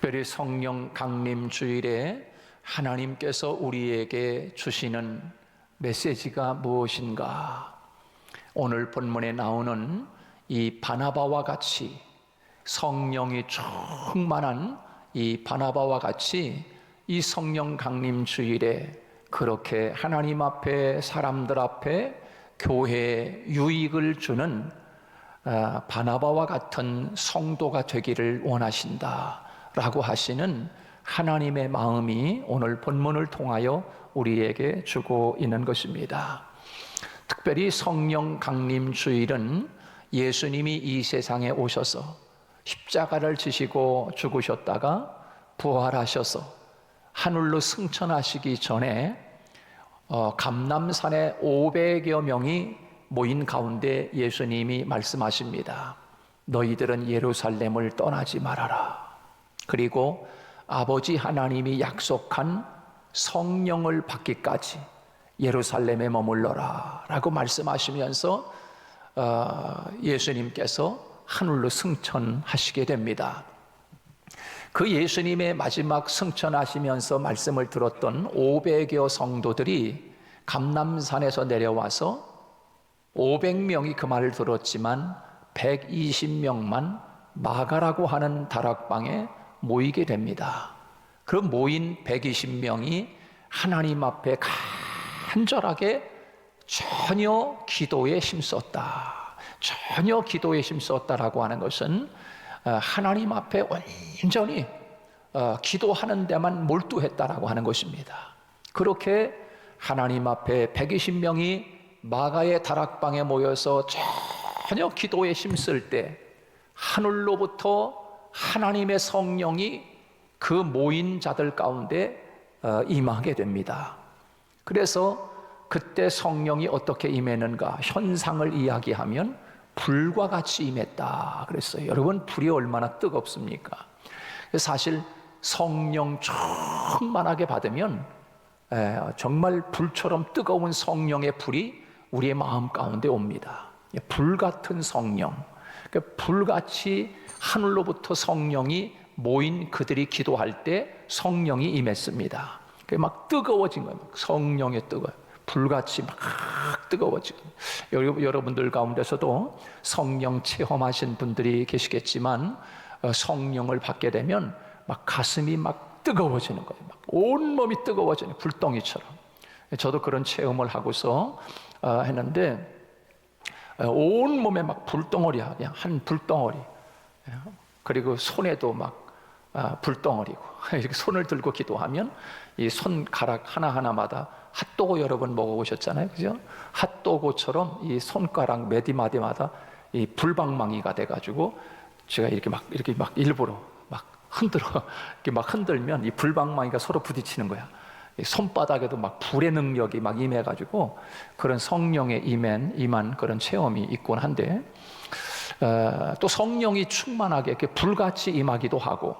특별히 성령 강림 주일에 하나님께서 우리에게 주시는 메시지가 무엇인가? 오늘 본문에 나오는 이 바나바와 같이 성령이 충만한 이 바나바와 같이 이 성령 강림 주일에 그렇게 하나님 앞에 사람들 앞에 교회에 유익을 주는 바나바와 같은 성도가 되기를 원하신다라고 하시는 하나님의 마음이 오늘 본문을 통하여 우리에게 주고 있는 것입니다. 특별히 성령 강림 주일은 예수님이 이 세상에 오셔서 십자가를 지시고 죽으셨다가 부활하셔서 하늘로 승천하시기 전에 감람산에 500여 명이 모인 가운데 예수님이 말씀하십니다. 너희들은 예루살렘을 떠나지 말아라. 그리고 아버지 하나님이 약속한 성령을 받기까지 예루살렘에 머물러라 라고 말씀하시면서 예수님께서 하늘로 승천하시게 됩니다. 그 예수님의 마지막 승천하시면서 말씀을 들었던 500여 성도들이 감람산에서 내려와서 500명이 그 말을 들었지만 120명만 마가라고 하는 다락방에 모이게 됩니다. 그 모인 120명이 하나님 앞에 간절하게 전혀 기도에 힘썼다. 전혀 기도에 힘썼다라고 하는 것은 하나님 앞에 온전히 기도하는 데만 몰두했다라고 하는 것입니다. 그렇게 하나님 앞에 120명이 마가의 다락방에 모여서 전혀 기도에 힘쓸 때 하늘로부터 하나님의 성령이 그 모인 자들 가운데 임하게 됩니다. 그래서 그때 성령이 어떻게 임했는가 현상을 이야기하면 불과 같이 임했다 그랬어요. 여러분, 불이 얼마나 뜨겁습니까? 사실 성령 충만하게 받으면 정말 불처럼 뜨거운 성령의 불이 우리의 마음 가운데 옵니다. 불같은 성령, 불같이 하늘로부터 성령이 모인 그들이 기도할 때 성령이 임했습니다. 막 뜨거워진 거예요. 성령의 뜨거워요. 불같이 막 뜨거워지고. 여러분들 가운데서도 성령 체험하신 분들이 계시겠지만 성령을 받게 되면 막 가슴이 막 뜨거워지는 거예요. 막 온몸이 뜨거워지는 불덩이처럼. 저도 그런 체험을 하고서 했는데 온몸에 막 불덩어리야. 그냥 한 불덩어리. 그리고 손에도 막 불덩어리고 이렇게 손을 들고 기도하면 이 손가락 하나하나마다 핫도그 여러분 먹어보셨잖아요, 그죠? 핫도그처럼 이 손가락 매디마디마다 이 불방망이가 돼가지고 제가 이렇게 막 일부러 막 흔들어 이렇게 막 흔들면 이 불방망이가 서로 부딪히는 거야. 손바닥에도 막 불의 능력이 막 임해가지고 그런 성령의 임한 그런 체험이 있곤 한데 또 성령이 충만하게 이렇게 불같이 임하기도 하고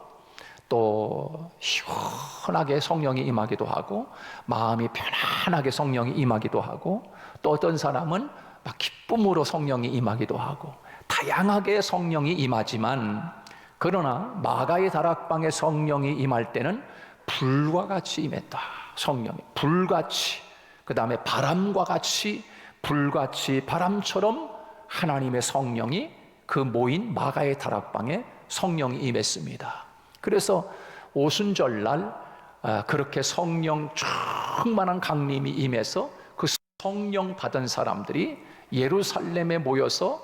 또 시원하게 성령이 임하기도 하고 마음이 편안하게 성령이 임하기도 하고 또 어떤 사람은 막 기쁨으로 성령이 임하기도 하고 다양하게 성령이 임하지만 그러나 마가의 다락방에 성령이 임할 때는 불과 같이 임했다. 성령이 불같이, 그 다음에 바람과 같이 불같이 바람처럼 하나님의 성령이 그 모인 마가의 다락방에 성령이 임했습니다. 그래서 오순절날 그렇게 성령 충만한 강림이 임해서 그 성령 받은 사람들이 예루살렘에 모여서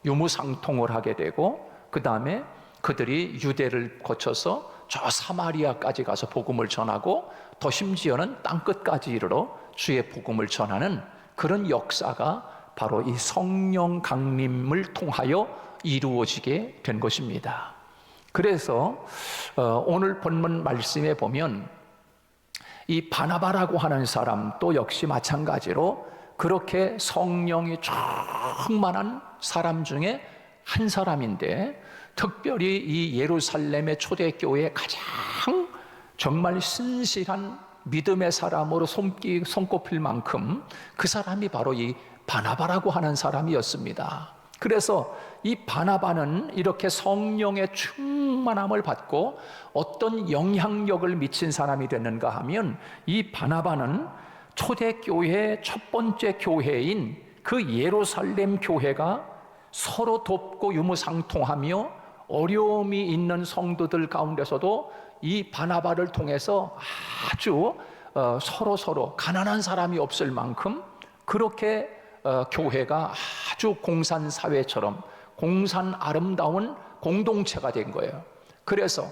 유무상통을 하게 되고 그 다음에 그들이 유대를 거쳐서 저 사마리아까지 가서 복음을 전하고 더 심지어는 땅끝까지 이르러 주의 복음을 전하는 그런 역사가 바로 이 성령 강림을 통하여 이루어지게 된 것입니다. 그래서 오늘 본문 말씀에 보면 이 바나바라고 하는 사람도 역시 마찬가지로 그렇게 성령이 충만한 사람 중에 한 사람인데 특별히 이 예루살렘의 초대교회의 가장 정말 신실한 믿음의 사람으로 손꼽힐 만큼 그 사람이 바로 이 바나바라고 하는 사람이었습니다. 그래서 이 바나바는 이렇게 성령의 충만함을 받고 어떤 영향력을 미친 사람이 됐는가 하면, 이 바나바는 초대교회의 첫 번째 교회인 그 예루살렘 교회가 서로 돕고 유무상통하며 어려움이 있는 성도들 가운데서도 이 바나바를 통해서 아주 서로 가난한 사람이 없을 만큼 그렇게 교회가 아주 공산 사회처럼 공산 아름다운 공동체가 된 거예요. 그래서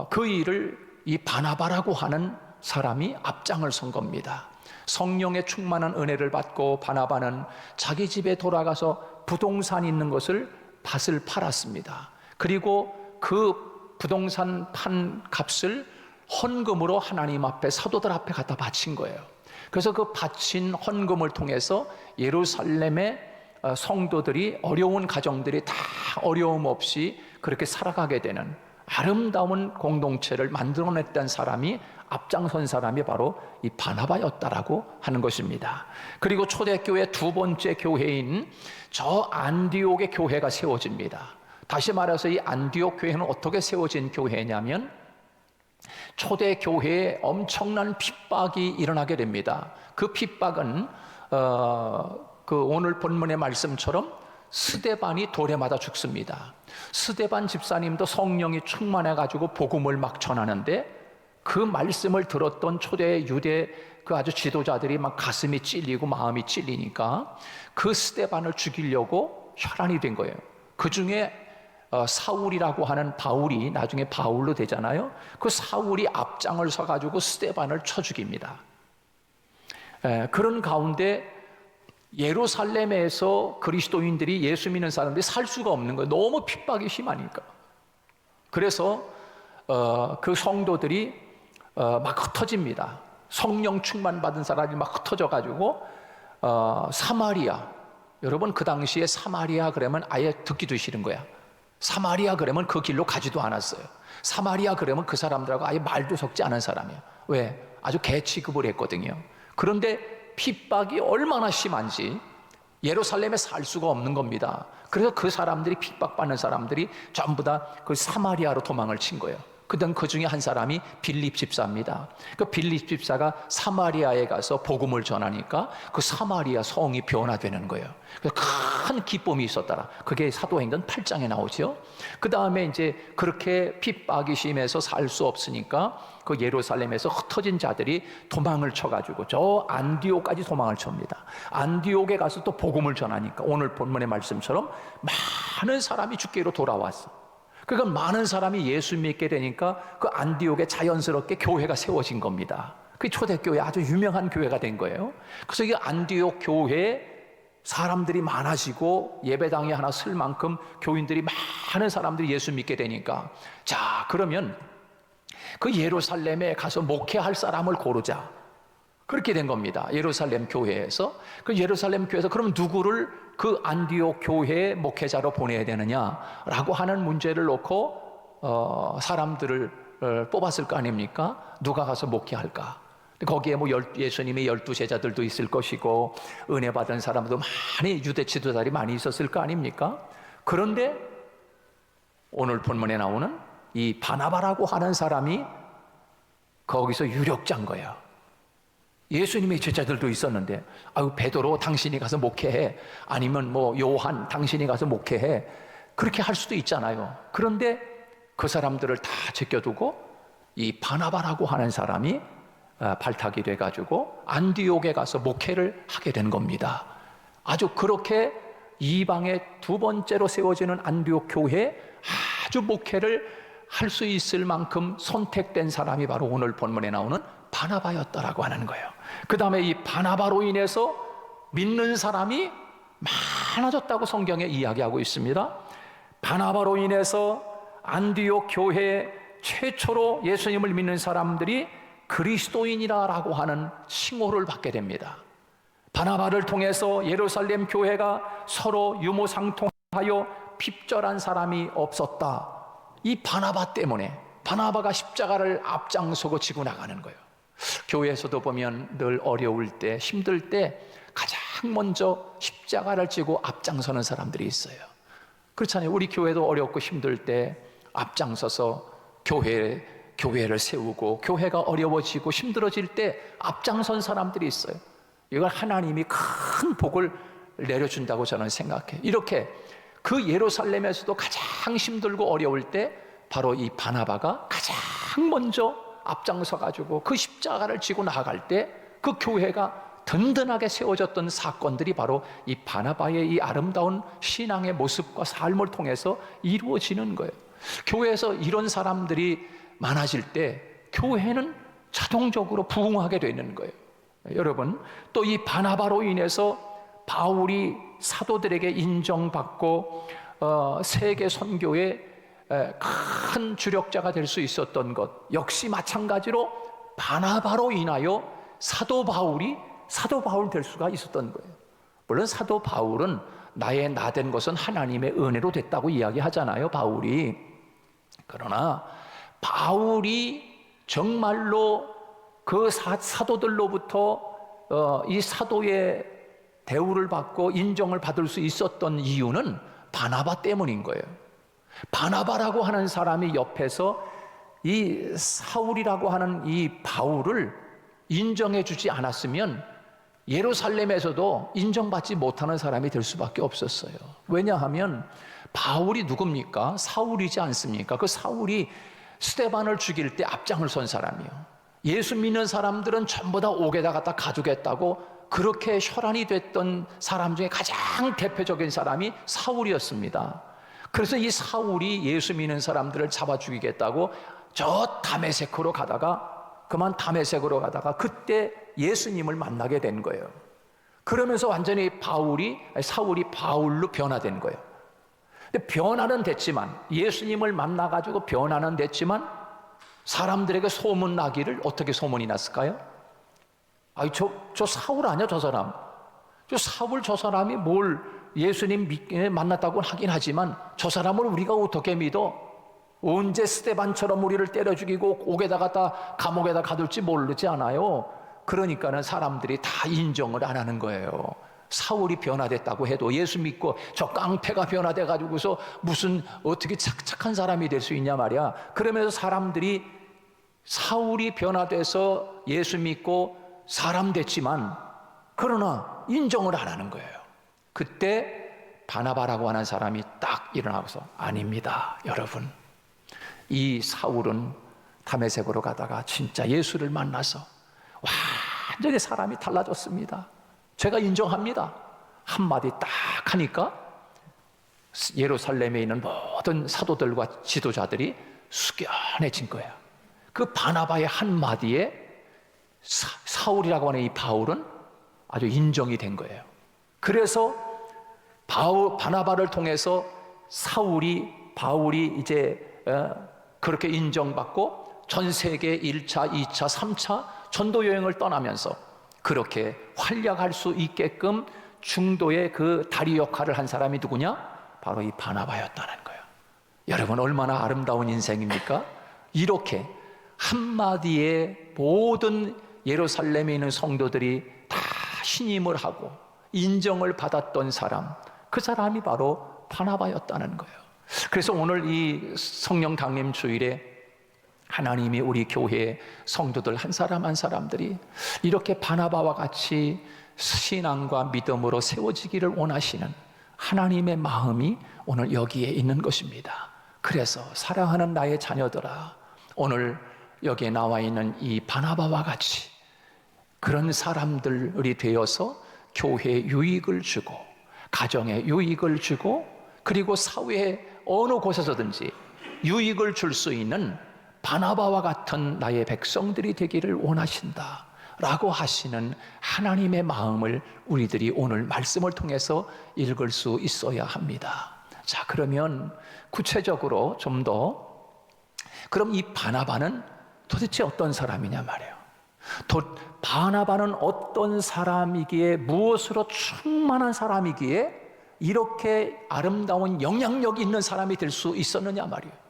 그 일을 이 바나바라고 하는 사람이 앞장을 선 겁니다. 성령의 충만한 은혜를 받고 바나바는 자기 집에 돌아가서 부동산 있는 것을 밭을 팔았습니다. 그리고 그 부동산 판 값을 헌금으로 하나님 앞에, 사도들 앞에 갖다 바친 거예요. 그래서 그 바친 헌금을 통해서 예루살렘의 성도들이, 어려운 가정들이 다 어려움 없이 그렇게 살아가게 되는 아름다운 공동체를 만들어냈던 사람이, 앞장선 사람이 바로 이 바나바였다라고 하는 것입니다. 그리고 초대교회 두 번째 교회인 저 안디옥의 교회가 세워집니다. 다시 말해서 이 안디옥 교회는 어떻게 세워진 교회냐면, 초대교회에 엄청난 핍박이 일어나게 됩니다. 그 핍박은 그 오늘 본문의 말씀처럼 스데반이 돌에 맞아 죽습니다. 스데반 집사님도 성령이 충만해가지고 복음을 막 전하는데, 그 말씀을 들었던 초대 유대 그 아주 지도자들이 막 가슴이 찔리고 마음이 찔리니까 그 스데반을 죽이려고 혈안이 된 거예요. 그 중에 사울이라고 하는 바울이 나중에 바울로 되잖아요. 그 사울이 앞장을 서가지고 스데반을 쳐 죽입니다. 그런 가운데 예루살렘에서 그리스도인들이, 예수 믿는 사람들이 살 수가 없는 거예요. 너무 핍박이 심하니까. 그래서 그 성도들이 막 흩어집니다. 성령 충만 받은 사람이 막 흩어져가지고 사마리아, 여러분 그 당시에 사마리아 그러면 아예 듣기도 싫은 거야. 사마리아 그러면 그 길로 가지도 않았어요. 사마리아 그러면 그 사람들하고 아예 말도 섞지 않은 사람이에요. 왜? 아주 개 취급을 했거든요. 그런데 핍박이 얼마나 심한지 예루살렘에 살 수가 없는 겁니다. 그래서 그 사람들이, 핍박받는 사람들이 전부 다 그 사마리아로 도망을 친 거예요. 그 중에 한 사람이 빌립 집사입니다. 그 빌립 집사가 사마리아에 가서 복음을 전하니까 그 사마리아 성이 변화되는 거예요. 그래서 큰 기쁨이 있었더라. 그게 사도행전 8장에 나오죠. 그 다음에 이제 그렇게 핍박이 심해서 살 수 없으니까 그 예루살렘에서 흩어진 자들이 도망을 쳐가지고 저 안디옥까지 도망을 칩니다. 안디옥에 가서 또 복음을 전하니까 오늘 본문의 말씀처럼 많은 사람이 주께로 돌아왔어. 그러니까 많은 사람이 예수 믿게 되니까 그 안디옥에 자연스럽게 교회가 세워진 겁니다. 그 초대교회 아주 유명한 교회가 된 거예요. 그래서 이 안디옥 교회에 사람들이 많아지고 예배당이 하나 쓸 만큼 교인들이, 많은 사람들이 예수 믿게 되니까, 자 그러면 그 예루살렘에 가서 목회할 사람을 고르자, 그렇게 된 겁니다. 예루살렘 교회에서. 그 예루살렘 교회에서 그럼 누구를 그 안디옥 교회의 목회자로 보내야 되느냐라고 하는 문제를 놓고 사람들을 뽑았을 거 아닙니까? 누가 가서 목회할까? 거기에 뭐 예수님의 12제자들도 있을 것이고 은혜 받은 사람도 많이, 유대 지도자들이 많이 있었을 거 아닙니까? 그런데 오늘 본문에 나오는 이 바나바라고 하는 사람이 거기서 유력자인 거예요. 예수님의 제자들도 있었는데, 아유 베드로 당신이 가서 목회해, 아니면 뭐 요한 당신이 가서 목회해, 그렇게 할 수도 있잖아요. 그런데 그 사람들을 다 제껴두고 이 바나바라고 하는 사람이 발탁이 돼가지고 안디옥에 가서 목회를 하게 된 겁니다. 아주 그렇게 이방의 두 번째로 세워지는 안디옥 교회에 아주 목회를 할 수 있을 만큼 선택된 사람이 바로 오늘 본문에 나오는 바나바였다라고 하는 거예요. 그 다음에 이 바나바로 인해서 믿는 사람이 많아졌다고 성경에 이야기하고 있습니다. 바나바로 인해서 안디옥 교회 최초로 예수님을 믿는 사람들이 그리스도인이라고 하는 칭호를 받게 됩니다. 바나바를 통해서 예루살렘 교회가 서로 유무상통하여 핍절한 사람이 없었다. 이 바나바 때문에, 바나바가 십자가를 앞장서고 지고 나가는 거예요. 교회에서도 보면 늘 어려울 때, 힘들 때 가장 먼저 십자가 십자가를 지고 앞장서는 사람들이 있어요. 그렇잖아요. 우리 교회도 어렵고 힘들 때 앞장서서 교회를 세우고, 교회가 어려워지고 힘들어질 때 앞장선 사람들이 있어요. 이걸 하나님이 큰 복을 내려준다고 저는 생각해요. 이렇게 그 예루살렘에서도 가장 힘들고 어려울 때 바로 이 바나바가 가장 먼저 앞장서 가지고 그 십자가를 지고 나아갈 때 그 교회가 든든하게 세워졌던 사건들이 바로 이 바나바의 이 아름다운 신앙의 모습과 삶을 통해서 이루어지는 거예요. 교회에서 이런 사람들이 많아질 때 교회는 자동적으로 부흥하게 되는 거예요. 여러분, 또 이 바나바로 인해서 바울이 사도들에게 인정받고 세계 선교의 큰 주력자가 될 수 있었던 것 역시 마찬가지로 바나바로 인하여 사도 바울 될 수가 있었던 거예요. 물론 사도 바울은 나의 나 된 것은 하나님의 은혜로 됐다고 이야기하잖아요, 바울이. 그러나 바울이 정말로 그 사도들로부터 이 사도의 대우를 받고 인정을 받을 수 있었던 이유는 바나바 때문인 거예요. 바나바라고 하는 사람이 옆에서 이 사울이라고 하는 이 바울을 인정해 주지 않았으면 예루살렘에서도 인정받지 못하는 사람이 될 수밖에 없었어요. 왜냐하면 바울이 누굽니까? 사울이지 않습니까? 그 사울이 스데반을 죽일 때 앞장을 선 사람이요. 예수 믿는 사람들은 전부 다 옥에다 갖다 가두겠다고 그렇게 혈안이 됐던 사람 중에 가장 대표적인 사람이 사울이었습니다. 그래서 이 사울이 예수 믿는 사람들을 잡아 죽이겠다고 저 다메섹으로 가다가 그때 예수님을 만나게 된 거예요. 그러면서 완전히 사울이 바울로 변화된 거예요. 근데 변화는 됐지만, 예수님을 만나가지고 변화는 됐지만 사람들에게 소문 나기를 어떻게 소문이 났을까요? 저 사울 아니야, 저 사람. 저 사람이 뭘 예수님 만났다고 하긴 하지만 저 사람을 우리가 어떻게 믿어? 언제 스데반처럼 우리를 때려 죽이고 옥에다 갖다 감옥에다 가둘지 모르지 않아요. 그러니까는 사람들이 다 인정을 안 하는 거예요. 사울이 변화됐다고 해도 예수 믿고 저 깡패가 변화돼 가지고서 무슨 어떻게 착한 사람이 될 수 있냐 말이야. 그러면서 사람들이 사울이 변화돼서 예수 믿고 사람 됐지만 그러나 인정을 안 하는 거예요. 그때 바나바라고 하는 사람이 딱 일어나서 아닙니다, 여러분. 이 사울은 다메섹으로 가다가 진짜 예수를 만나서 완전히 사람이 달라졌습니다. 제가 인정합니다. 한마디 딱 하니까 예루살렘에 있는 모든 사도들과 지도자들이 숙연해진 거예요. 그 바나바의 한마디에 사울이라고 하는 이 바울은 아주 인정이 된 거예요. 그래서 바나바를 통해서 바울이 이제 그렇게 인정받고 전 세계 1차, 2차, 3차 전도 여행을 떠나면서 그렇게 활약할 수 있게끔 중도의 그 다리 역할을 한 사람이 누구냐? 바로 이 바나바였다는 거예요. 여러분, 얼마나 아름다운 인생입니까? 이렇게 한마디에 모든 예루살렘에 있는 성도들이 다 신임을 하고 인정을 받았던 사람, 그 사람이 바로 바나바였다는 거예요. 그래서 오늘 이 성령 강림 주일에 하나님이 우리 교회의 성도들 한 사람 한 사람들이 이렇게 바나바와 같이 신앙과 믿음으로 세워지기를 원하시는 하나님의 마음이 오늘 여기에 있는 것입니다. 그래서 사랑하는 나의 자녀들아, 오늘 여기에 나와 있는 이 바나바와 같이 그런 사람들이 되어서 교회에 유익을 주고 가정에 유익을 주고 그리고 사회의 어느 곳에서든지 유익을 줄 수 있는 바나바와 같은 나의 백성들이 되기를 원하신다 라고 하시는 하나님의 마음을 우리들이 오늘 말씀을 통해서 읽을 수 있어야 합니다. 자, 그러면 구체적으로 좀 더, 그럼 이 바나바는 도대체 어떤 사람이냐 말이에요. 바나바는 어떤 사람이기에, 무엇으로 충만한 사람이기에 이렇게 아름다운 영향력 있는 사람이 될 수 있었느냐 말이에요.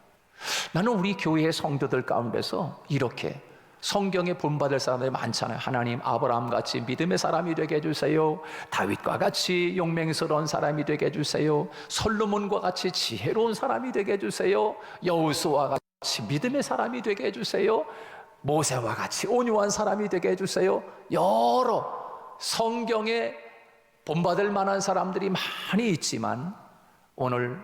나는 우리 교회의 성도들 가운데서 이렇게 성경에 본받을 사람들이 많잖아요. 하나님 아브라함 같이 믿음의 사람이 되게 해주세요. 다윗과 같이 용맹스러운 사람이 되게 해주세요. 솔로몬과 같이 지혜로운 사람이 되게 해주세요. 여호수아와 같이 믿음의 사람이 되게 해주세요. 모세와 같이 온유한 사람이 되게 해주세요. 여러 성경에 본받을 만한 사람들이 많이 있지만 오늘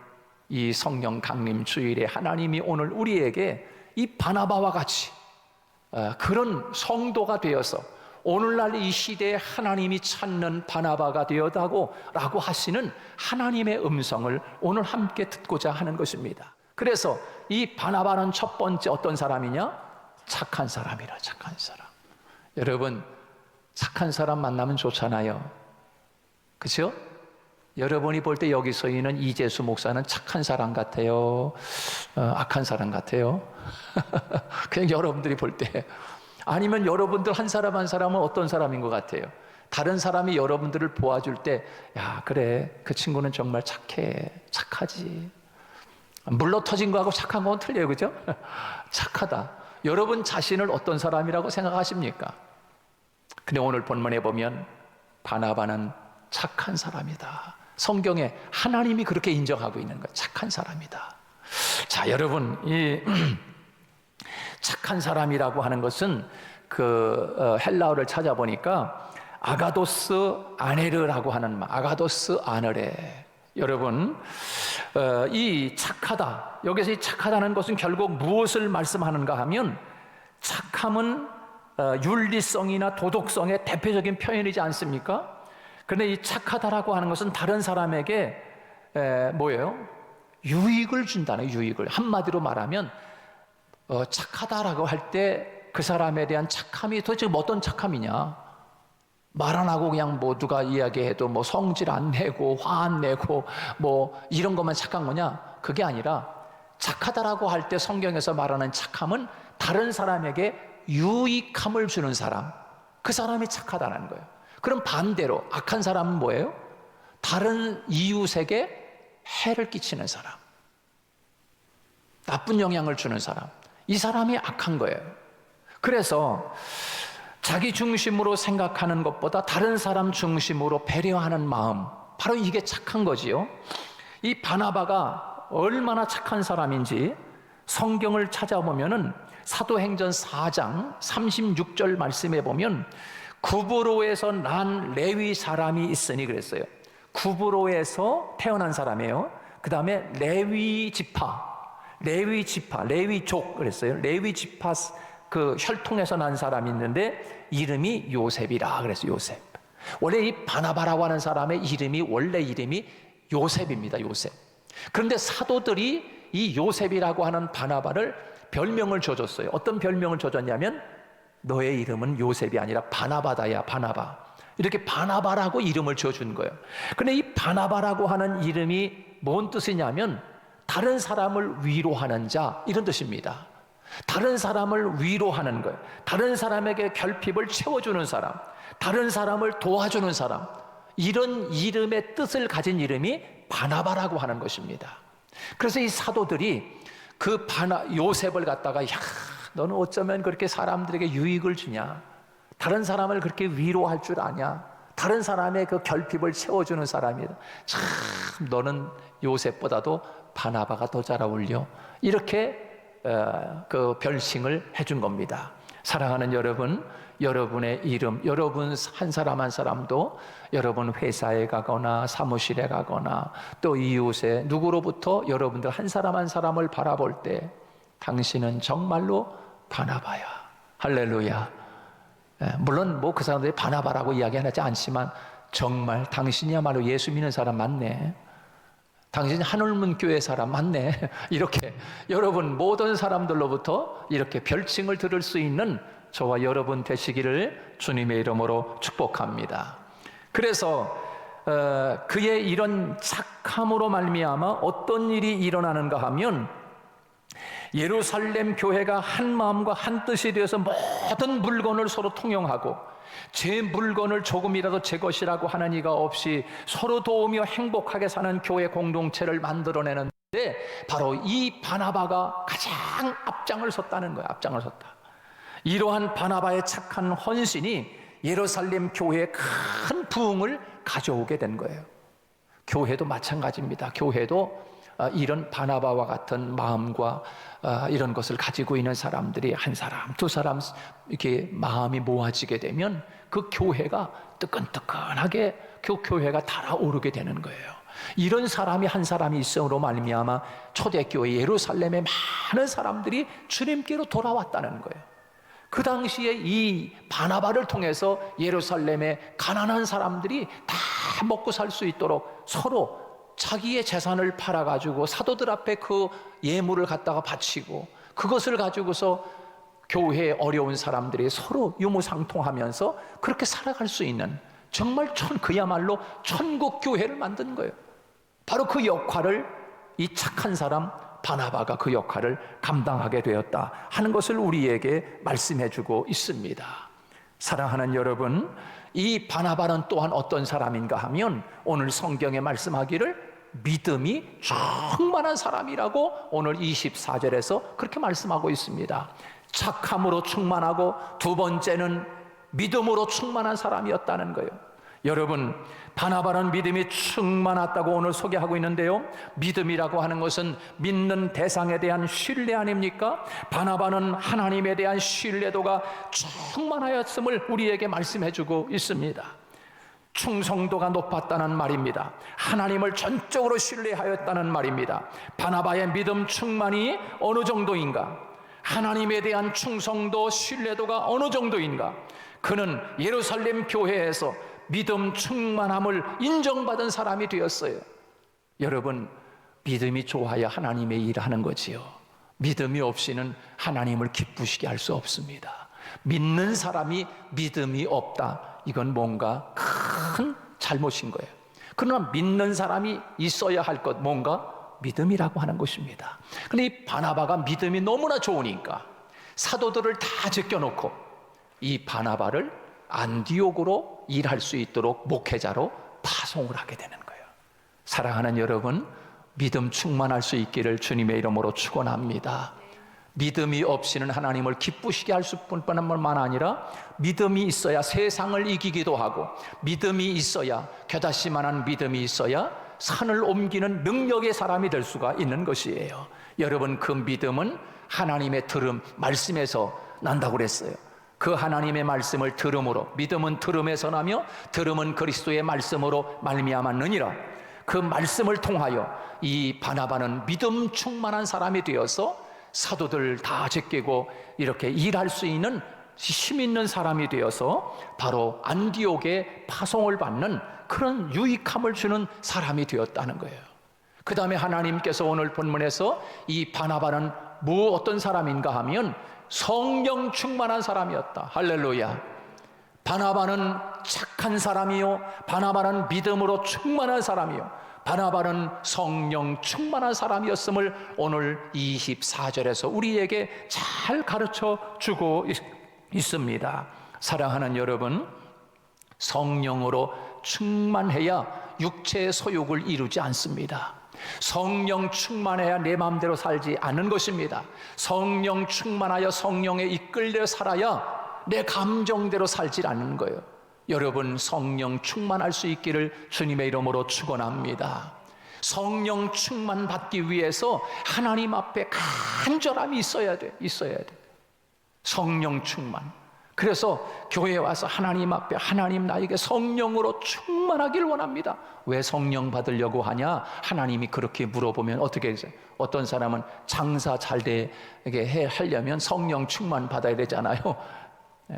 이 성령 강림 주일에 하나님이 오늘 우리에게 이 바나바와 같이 그런 성도가 되어서 오늘날 이 시대에 하나님이 찾는 바나바가 되었다고 라고 하시는 하나님의 음성을 오늘 함께 듣고자 하는 것입니다. 그래서 이 바나바는 첫 번째 어떤 사람이냐? 착한 사람이라. 착한 사람. 여러분, 착한 사람 만나면 좋잖아요. 그렇죠? 여러분이 볼 때 여기 서 있는 이재수 목사는 착한 사람 같아요? 악한 사람 같아요? 그냥 여러분들이 볼 때. 아니면 여러분들 한 사람 한 사람은 어떤 사람인 것 같아요? 다른 사람이 여러분들을 보아줄 때, 야, 그래, 그 친구는 정말 착해, 착하지. 물러 터진 거하고 착한 건 틀려요, 그죠? 착하다. 여러분 자신을 어떤 사람이라고 생각하십니까? 근데 오늘 본문에 보면 바나바는 착한 사람이다. 성경에 하나님이 그렇게 인정하고 있는 거예요. 착한 사람이다. 자, 여러분, 이 착한 사람이라고 하는 것은 그 헬라어를 찾아보니까 아가도스 아네르라고 하는 말, 아가도스 아네르. 여러분, 이 착하다, 여기서 이 착하다는 것은 결국 무엇을 말씀하는가 하면 착함은 윤리성이나 도덕성의 대표적인 표현이지 않습니까? 그런데 이 착하다라고 하는 것은 다른 사람에게 뭐예요? 유익을 준다는, 유익을. 한마디로 말하면 착하다라고 할 때 그 사람에 대한 착함이 도대체 어떤 착함이냐? 말 안 하고 그냥 뭐 누가 이야기해도 뭐 성질 안 내고 화 안 내고 뭐 이런 것만 착한 거냐? 그게 아니라 착하다라고 할 때 성경에서 말하는 착함은 다른 사람에게 유익함을 주는 사람, 그 사람이 착하다는 거예요. 그럼 반대로 악한 사람은 뭐예요? 다른 이웃에게 해를 끼치는 사람, 나쁜 영향을 주는 사람, 이 사람이 악한 거예요. 그래서 자기 중심으로 생각하는 것보다 다른 사람 중심으로 배려하는 마음, 바로 이게 착한 거지요. 이 바나바가 얼마나 착한 사람인지 성경을 찾아보면은 사도행전 4장 36절 말씀에 보면 구브로에서 난 레위 사람이 있으니 그랬어요. 구브로에서 태어난 사람이에요. 그 다음에 레위 지파, 레위족 그랬어요. 레위 지파 그 혈통에서 난 사람이 있는데 이름이 요셉이라 그랬어요. 요셉. 원래 이 바나바라고 하는 사람의 이름이 원래 이름이 요셉입니다. 요셉. 그런데 사도들이 이 요셉이라고 하는 바나바를 별명을 줘줬어요. 어떤 별명을 줘줬냐면 너의 이름은 요셉이 아니라 바나바다야, 바나바. 이렇게 바나바라고 이름을 지어준 거예요. 근데 이 바나바라고 하는 이름이 뭔 뜻이냐면 다른 사람을 위로하는 자, 이런 뜻입니다. 다른 사람을 위로하는 거예요. 다른 사람에게 결핍을 채워주는 사람, 다른 사람을 도와주는 사람, 이런 이름의 뜻을 가진 이름이 바나바라고 하는 것입니다. 그래서 이 사도들이 그 요셉을 갖다가, 야, 너는 어쩌면 그렇게 사람들에게 유익을 주냐? 다른 사람을 그렇게 위로할 줄 아냐? 다른 사람의 그 결핍을 채워주는 사람이다. 참, 너는 요셉보다도 바나바가 더 잘 어울려. 이렇게 그 별칭을 해준 겁니다. 사랑하는 여러분, 여러분의 이름, 여러분 한 사람 한 사람도 여러분 회사에 가거나 사무실에 가거나 또 이웃에 누구로부터 여러분들 한 사람 한 사람을 바라볼 때 당신은 정말로 바나바야. 할렐루야. 물론 뭐 그 사람들이 바나바라고 이야기하지 않지만 정말 당신이야말로 예수 믿는 사람 맞네. 당신 하늘문 교회 사람 맞네. 이렇게 여러분 모든 사람들로부터 이렇게 별칭을 들을 수 있는 저와 여러분 되시기를 주님의 이름으로 축복합니다. 그래서 그의 이런 착함으로 말미암아 어떤 일이 일어나는가 하면 예루살렘 교회가 한 마음과 한 뜻이 되어서 모든 물건을 서로 통용하고 제 물건을 조금이라도 제 것이라고 하는 이가 없이 서로 도우며 행복하게 사는 교회 공동체를 만들어내는데 바로 이 바나바가 가장 앞장을 섰다는 거예요. 앞장을 섰다. 이러한 바나바의 착한 헌신이 예루살렘 교회에 큰 부흥을 가져오게 된 거예요. 교회도 마찬가지입니다. 교회도 이런 바나바와 같은 마음과 이런 것을 가지고 있는 사람들이 한 사람, 두 사람 이렇게 마음이 모아지게 되면 그 교회가 뜨끈뜨끈하게 그 교회가 달아오르게 되는 거예요. 이런 사람이 한 사람이 있음으로 말미암아 초대교회 예루살렘에 많은 사람들이 주님께로 돌아왔다는 거예요. 그 당시에 이 바나바를 통해서 예루살렘의 가난한 사람들이 다 먹고 살 수 있도록 서로 자기의 재산을 팔아가지고 사도들 앞에 그 예물을 갖다가 바치고 그것을 가지고서 교회에 어려운 사람들이 서로 유무상통하면서 그렇게 살아갈 수 있는 정말 그야말로 천국 교회를 만든 거예요. 바로 그 역할을 이 착한 사람 바나바가 그 역할을 감당하게 되었다 하는 것을 우리에게 말씀해 주고 있습니다. 사랑하는 여러분, 이 바나바는 또한 어떤 사람인가 하면 오늘 성경에 말씀하기를 믿음이 충만한 사람이라고 오늘 24절에서 그렇게 말씀하고 있습니다. 착함으로 충만하고 두 번째는 믿음으로 충만한 사람이었다는 거예요. 여러분, 바나바는 믿음이 충만했다고 오늘 소개하고 있는데요, 믿음이라고 하는 것은 믿는 대상에 대한 신뢰 아닙니까? 바나바는 하나님에 대한 신뢰도가 충만하였음을 우리에게 말씀해 주고 있습니다. 충성도가 높았다는 말입니다. 하나님을 전적으로 신뢰하였다는 말입니다. 바나바의 믿음 충만이 어느 정도인가? 하나님에 대한 충성도, 신뢰도가 어느 정도인가? 그는 예루살렘 교회에서 믿음 충만함을 인정받은 사람이 되었어요. 여러분, 믿음이 좋아야 하나님의 일을 하는 거지요. 믿음이 없이는 하나님을 기쁘시게 할 수 없습니다. 믿는 사람이 믿음이 없다, 이건 뭔가 큰 잘못인 거예요. 그러나 믿는 사람이 있어야 할 것, 뭔가 믿음이라고 하는 것입니다. 그런데 이 바나바가 믿음이 너무나 좋으니까 사도들을 다 제껴놓고 이 바나바를 안디옥으로 일할 수 있도록 목회자로 파송을 하게 되는 거예요. 사랑하는 여러분, 믿음 충만할 수 있기를 주님의 이름으로 축원합니다. 믿음이 없이는 하나님을 기쁘시게 할 뿐만 아니라 믿음이 있어야 세상을 이기기도 하고, 믿음이 있어야, 겨다시만한 믿음이 있어야 산을 옮기는 능력의 사람이 될 수가 있는 것이에요. 여러분, 그 믿음은 하나님의 들음, 말씀에서 난다고 그랬어요. 그 하나님의 말씀을 들음으로, 믿음은 들음에서 나며 들음은 그리스도의 말씀으로 말미암았느니라. 그 말씀을 통하여 이 바나바는 믿음 충만한 사람이 되어서 사도들 다 제끼고 이렇게 일할 수 있는 힘 있는 사람이 되어서 바로 안디옥에 파송을 받는 그런 유익함을 주는 사람이 되었다는 거예요. 그 다음에 하나님께서 오늘 본문에서 이 바나바는 어떤 사람인가 하면 성령 충만한 사람이었다. 할렐루야. 바나바는 착한 사람이요, 바나바는 믿음으로 충만한 사람이요, 바나바는 성령 충만한 사람이었음을 오늘 24절에서 우리에게 잘 가르쳐 주고 있습니다. 사랑하는 여러분, 성령으로 충만해야 육체의 소욕을 이루지 않습니다. 성령 충만해야 내 마음대로 살지 않는 것입니다. 성령 충만하여 성령에 이끌려 살아야 내 감정대로 살지 않는 거예요. 여러분, 성령 충만할 수 있기를 주님의 이름으로 축원합니다. 성령 충만 받기 위해서 하나님 앞에 간절함이 있어야 돼. 성령 충만. 그래서 교회에 와서 하나님 앞에, 하나님 나에게 성령으로 충만하길 원합니다. 왜 성령 받으려고 하냐? 하나님이 그렇게 물어보면 어떻게 해요? 어떤 사람은 장사 잘 되게 하려면 성령 충만 받아야 되잖아요.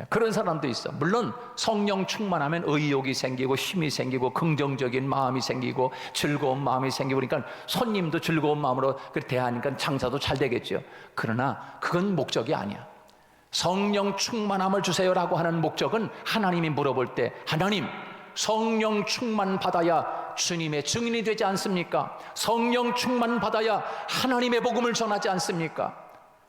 그런 사람도 있어. 물론 성령 충만하면 의욕이 생기고 힘이 생기고 긍정적인 마음이 생기고 즐거운 마음이 생기고, 그러니까 손님도 즐거운 마음으로 대하니까 장사도 잘 되겠죠. 그러나 그건 목적이 아니야. 성령 충만함을 주세요라고 하는 목적은 하나님이 물어볼 때, 하나님, 성령 충만 받아야 주님의 증인이 되지 않습니까? 성령 충만 받아야 하나님의 복음을 전하지 않습니까?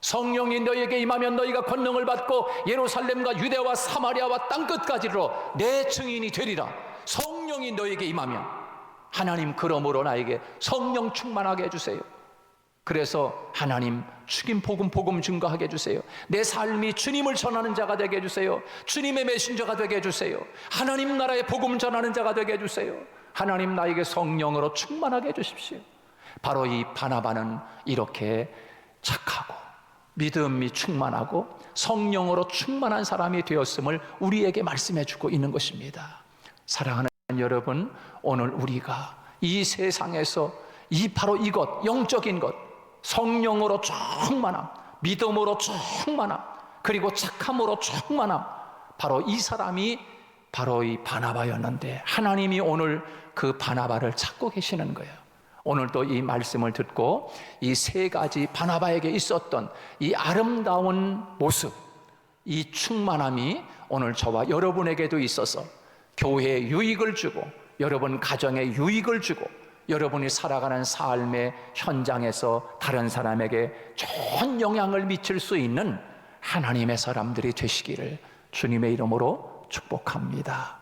성령이 너희에게 임하면 너희가 권능을 받고 예루살렘과 유대와 사마리아와 땅끝까지로 내 증인이 되리라. 성령이 너희에게 임하면, 하나님, 그러므로 나에게 성령 충만하게 해주세요. 그래서 하나님 주님 복음 증거하게 해주세요. 내 삶이 주님을 전하는 자가 되게 해주세요. 주님의 메신저가 되게 해주세요. 하나님 나라의 복음 전하는 자가 되게 해주세요. 하나님 나에게 성령으로 충만하게 해주십시오. 바로 이 바나바는 이렇게 착하고 믿음이 충만하고 성령으로 충만한 사람이 되었음을 우리에게 말씀해 주고 있는 것입니다. 사랑하는 여러분, 오늘 우리가 이 세상에서 바로 이것, 영적인 것, 성령으로 충만함, 믿음으로 충만함, 그리고 착함으로 충만함, 바로 이 사람이 바로 이 바나바였는데 하나님이 오늘 그 바나바를 찾고 계시는 거예요. 오늘도 이 말씀을 듣고 이 세 가지 바나바에게 있었던 이 아름다운 모습, 이 충만함이 오늘 저와 여러분에게도 있어서 교회에 유익을 주고 여러분 가정에 유익을 주고 여러분이 살아가는 삶의 현장에서 다른 사람에게 좋은 영향을 미칠 수 있는 하나님의 사람들이 되시기를 주님의 이름으로 축복합니다.